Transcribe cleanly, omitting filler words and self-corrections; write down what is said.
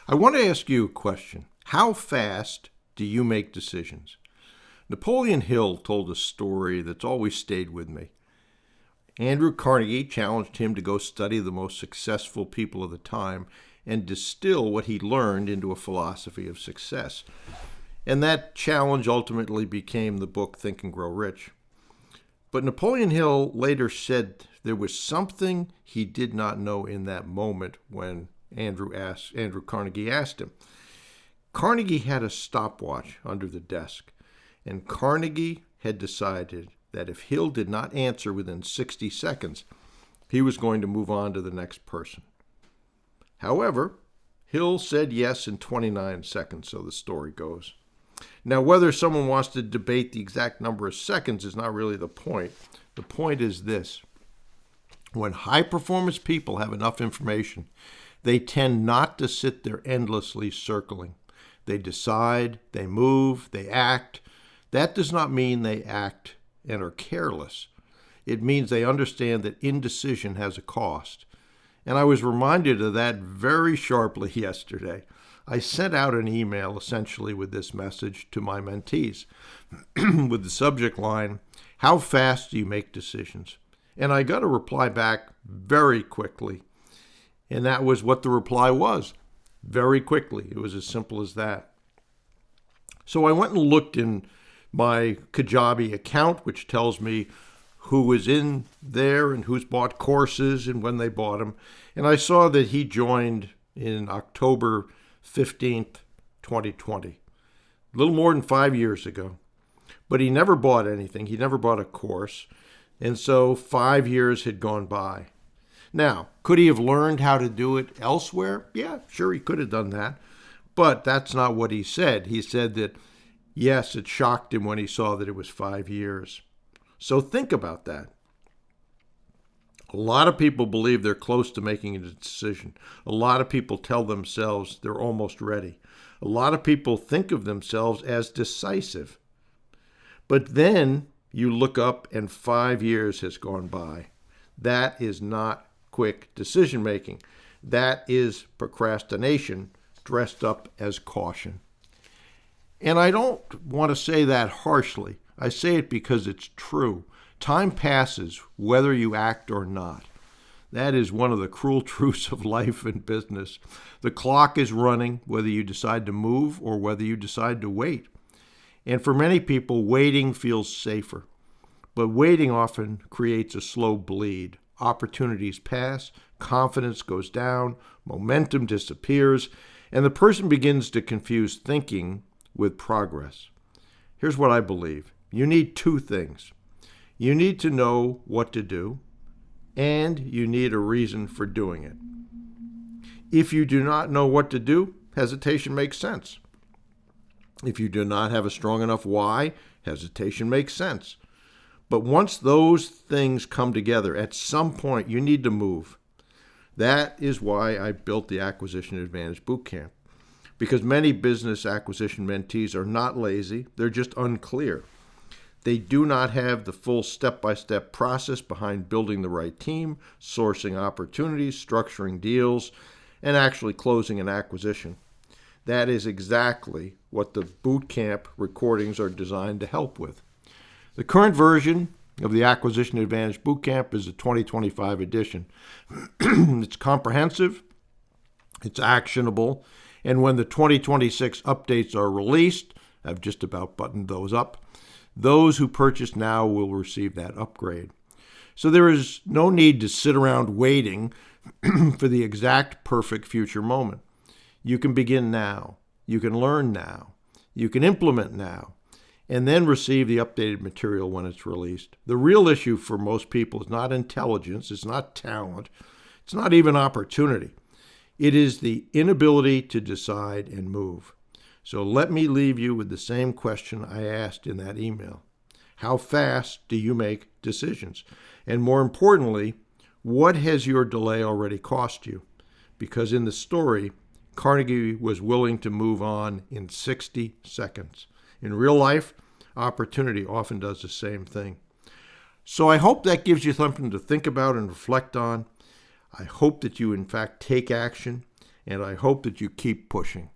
I want to ask you a question. How fast do you make decisions? Napoleon Hill told a story that's always stayed with me. Andrew Carnegie challenged him to go study the most successful people of the time and distill what he learned into a philosophy of success. And that challenge ultimately became the book Think and Grow Rich. But Napoleon Hill later said there was something he did not know in that moment when Andrew Carnegie asked him. Carnegie had a stopwatch under the desk, and Carnegie had decided that if Hill did not answer within 60 seconds, he was going to move on to the next person. However, Hill said yes in 29 seconds, so the story goes. Now, whether someone wants to debate the exact number of seconds is not really the point. The point is this. When high-performance people have enough information, they tend not to sit there endlessly circling. They decide, they move, they act. That does not mean they act and are careless. It means they understand that indecision has a cost. And I was reminded of that very sharply yesterday. I sent out an email essentially with this message to my mentees with the subject line, "How fast do you make decisions?" And I got a reply back very quickly. And that was what the reply was. Very quickly. It was as simple as that. So I went and looked in my Kajabi account, which tells me who was in there and who's bought courses and when they bought them. And I saw that he joined in October 15th, 2020, a little more than 5 years ago. But he never bought anything. He never bought a course. And so 5 years had gone by. Now, could he have learned how to do it elsewhere? Yeah, sure, he could have done that. But that's not what he said. He said that, yes, it shocked him when he saw that it was 5 years. So think about that. A lot of people believe they're close to making a decision. A lot of people tell themselves they're almost ready. A lot of people think of themselves as decisive. But then you look up and 5 years has gone by. That is not quick decision making. That is procrastination dressed up as caution. And I don't want to say that harshly. I say it because it's true. Time passes whether you act or not. That is one of the cruel truths of life and business. The clock is running whether you decide to move or whether you decide to wait. And for many people, waiting feels safer. But waiting often creates a slow bleed. Opportunities pass, confidence goes down, momentum disappears, and the person begins to confuse thinking with progress. Here's what I believe. You need two things. You need to know what to do, and you need a reason for doing it. If you do not know what to do, hesitation makes sense. If you do not have a strong enough why, hesitation makes sense. But once those things come together, at some point you need to move. That is why I built the Acquisition Advantage Bootcamp. Because many business acquisition mentees are not lazy, they're just unclear. They do not have the full step-by-step process behind building the right team, sourcing opportunities, structuring deals, and actually closing an acquisition. That is exactly what the bootcamp recordings are designed to help with. The current version of the Acquisition Advantage Bootcamp is the 2025 edition. It's comprehensive, it's actionable, and when the 2026 updates are released, I've just about buttoned those up, those who purchase now will receive that upgrade. So there is no need to sit around waiting for the exact perfect future moment. You can begin now. You can learn now. You can implement now, and then receive the updated material when it's released. The real issue for most people is not intelligence, it's not talent, it's not even opportunity. It is the inability to decide and move. So let me leave you with the same question I asked in that email. How fast do you make decisions? And more importantly, what has your delay already cost you? Because in the story, Carnegie was willing to move on in 60 seconds. In real life, opportunity often does the same thing. So I hope that gives you something to think about and reflect on. I hope that you, in fact, take action. and I hope that you keep pushing.